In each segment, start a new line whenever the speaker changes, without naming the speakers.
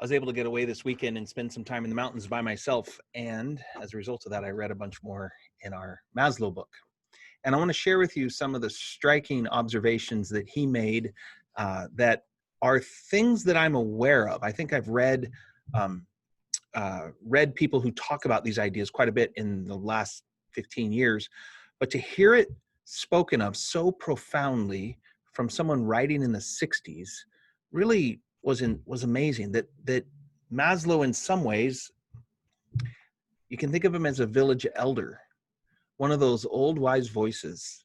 I was able to get away this weekend and spend some time in the mountains by myself. And as a result of that, I read a bunch more in our Maslow book. And I want to share with you some of the striking observations that he made that are things that I'm aware of. I think I've read people who talk about these ideas quite a bit in the last 15 years, but to hear it spoken of so profoundly from someone writing in the 60s really was amazing. That Maslow, in some ways, you can think of him as a village elder, one of those old wise voices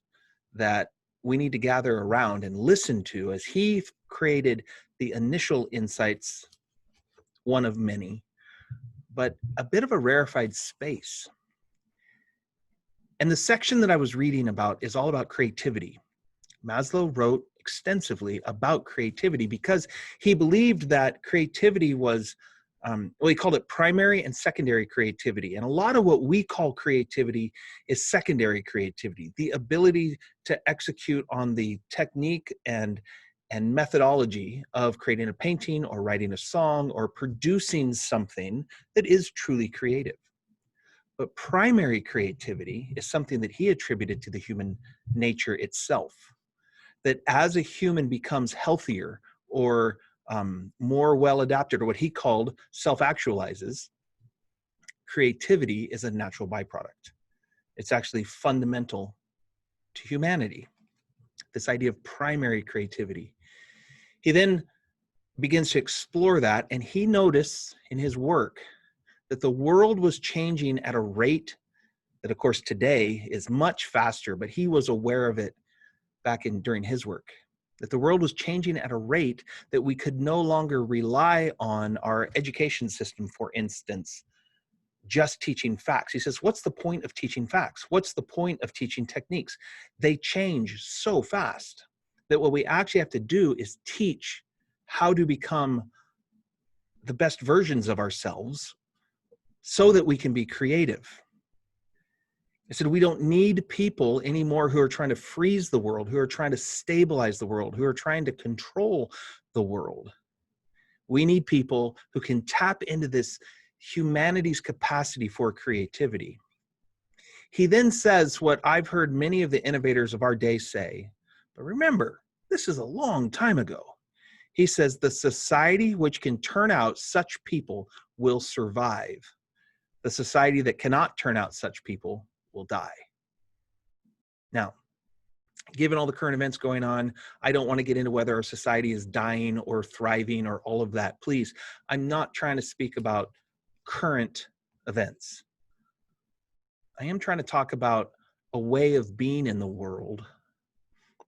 that we need to gather around and listen to as he created the initial insights, one of many, but a bit of a rarefied space. And the section that I was reading about is all about creativity. Maslow wrote extensively about creativity because he believed that creativity was, he called it primary and secondary creativity. And a lot of what we call creativity is secondary creativity, the ability to execute on the technique and methodology of creating a painting or writing a song or producing something that is truly creative. But primary creativity is something that he attributed to the human nature itself. That as a human becomes healthier or more well-adapted, or what he called self-actualizes, creativity is a natural byproduct. It's actually fundamental to humanity, this idea of primary creativity. He then begins to explore that, and he noticed in his work that the world was changing at a rate that, of course, today is much faster, but he was aware of it during his work, that the world was changing at a rate that we could no longer rely on our education system, for instance, just teaching facts. He says, what's the point of teaching facts? What's the point of teaching techniques? They change so fast that what we actually have to do is teach how to become the best versions of ourselves so that we can be creative. I said, we don't need people anymore who are trying to freeze the world, who are trying to stabilize the world, who are trying to control the world. We need people who can tap into this humanity's capacity for creativity. He then says what I've heard many of the innovators of our day say, but remember, this is a long time ago. He says, the society which can turn out such people will survive. The society that cannot turn out such people will die. Now, given all the current events going on, I don't want to get into whether our society is dying or thriving or all of that. Please, I'm not trying to speak about current events. I am trying to talk about a way of being in the world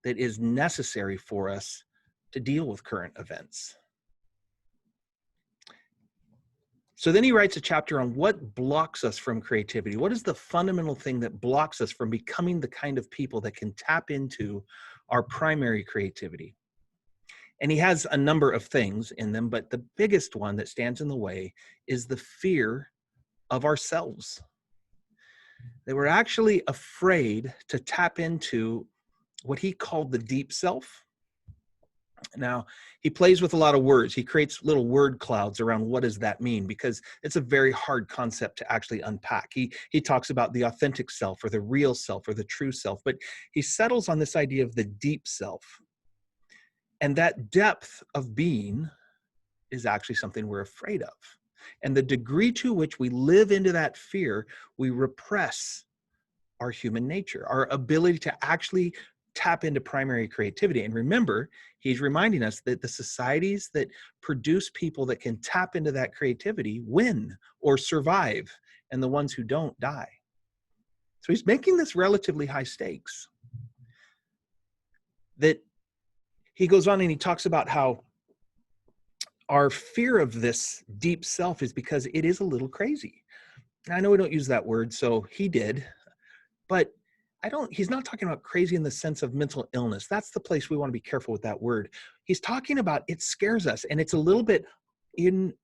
that is necessary for us to deal with current events. So then he writes a chapter on what blocks us from creativity. What is the fundamental thing that blocks us from becoming the kind of people that can tap into our primary creativity? And he has a number of things in them, but the biggest one that stands in the way is the fear of ourselves. They were actually afraid to tap into what he called the deep self. Now, he plays with a lot of words. He creates little word clouds around what does that mean, because it's a very hard concept to actually unpack. He talks about the authentic self or the real self or the true self, but he settles on this idea of the deep self. And that depth of being is actually something we're afraid of. And the degree to which we live into that fear, we repress our human nature, our ability to actually tap into primary creativity. And remember, he's reminding us that the societies that produce people that can tap into that creativity win or survive, and the ones who don't die. So he's making this relatively high stakes. That he goes on and he talks about how our fear of this deep self is because it is a little crazy. And I know we don't use that word, so he did, but he's not talking about crazy in the sense of mental illness. That's the place we want to be careful with that word. He's talking about it scares us, and it's a little bit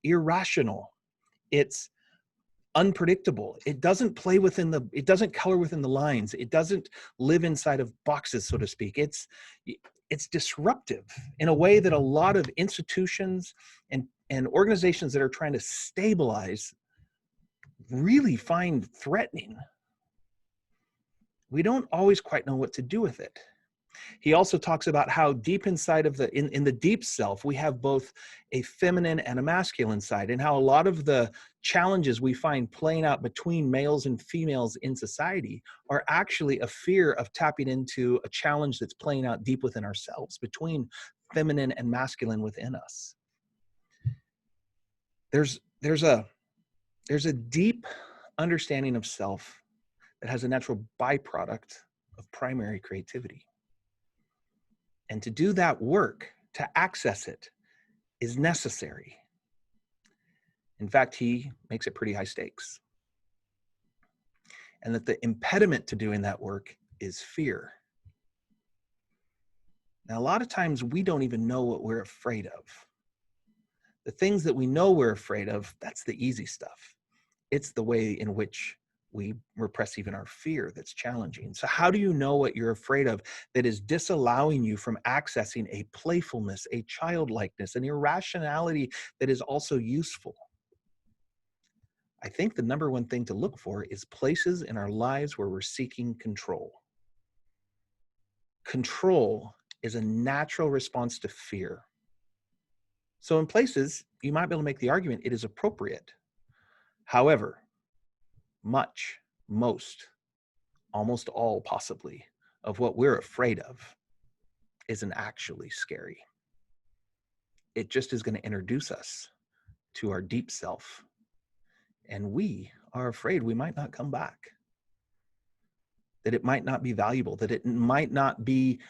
irrational. It's unpredictable. It doesn't color within the lines. It doesn't live inside of boxes, so to speak. It's disruptive in a way that a lot of institutions and and organizations that are trying to stabilize really find threatening. We don't always quite know what to do with it. He also talks about how deep inside of in the deep self, we have both a feminine and a masculine side, and how a lot of the challenges we find playing out between males and females in society are actually a fear of tapping into a challenge that's playing out deep within ourselves, between feminine and masculine within us. There's a deep understanding of self that has a natural byproduct of primary creativity. And to do that work, to access it, is necessary. In fact, he makes it pretty high stakes. And that the impediment to doing that work is fear. Now, a lot of times we don't even know what we're afraid of. The things that we know we're afraid of, that's the easy stuff. It's the way in which we repress even our fear that's challenging. So how do you know what you're afraid of that is disallowing you from accessing a playfulness, a childlikeness, an irrationality that is also useful? I think the number one thing to look for is places in our lives where we're seeking control. Control is a natural response to fear. So in places, you might be able to make the argument it is appropriate. However, most, almost all possibly, of what we're afraid of isn't actually scary. It just is going to introduce us to our deep self. And we are afraid we might not come back, that it might not be valuable, that it might not be,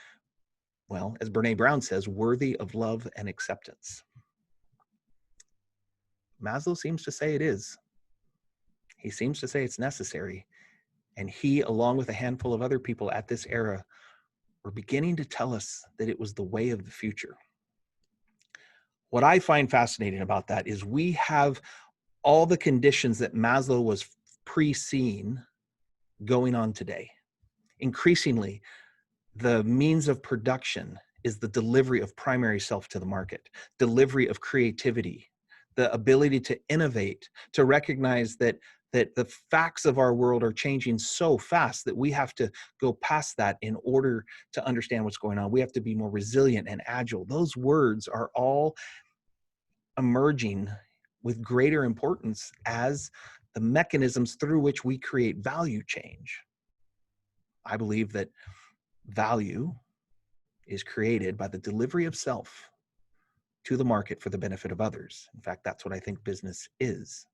well, as Brene Brown says, worthy of love and acceptance. Maslow seems to say it is. He seems to say it's necessary. And he, along with a handful of other people at this era, were beginning to tell us that it was the way of the future. What I find fascinating about that is we have all the conditions that Maslow was pre-seeing going on today. Increasingly, the means of production is the delivery of primary self to the market, delivery of creativity, the ability to innovate, to recognize that the facts of our world are changing so fast that we have to go past that in order to understand what's going on. We have to be more resilient and agile. Those words are all emerging with greater importance as the mechanisms through which we create value change. I believe that value is created by the delivery of self to the market for the benefit of others. In fact, that's what I think business is.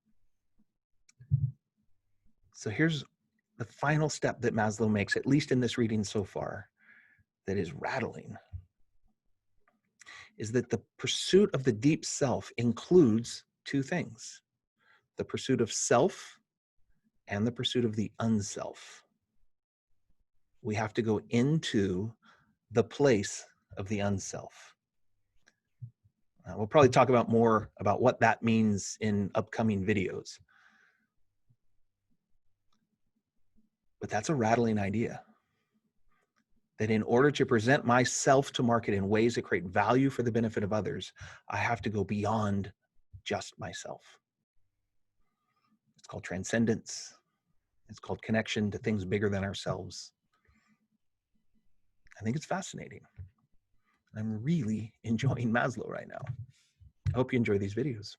So here's the final step that Maslow makes, at least in this reading so far, that is rattling, is that the pursuit of the deep self includes two things: the pursuit of self and the pursuit of the unself. We have to go into the place of the unself. We'll probably talk about more about what that means in upcoming videos. But that's a rattling idea. That in order to present myself to market in ways that create value for the benefit of others, I have to go beyond just myself. It's called transcendence. It's called connection to things bigger than ourselves. I think it's fascinating. I'm really enjoying Maslow right now. I hope you enjoy these videos.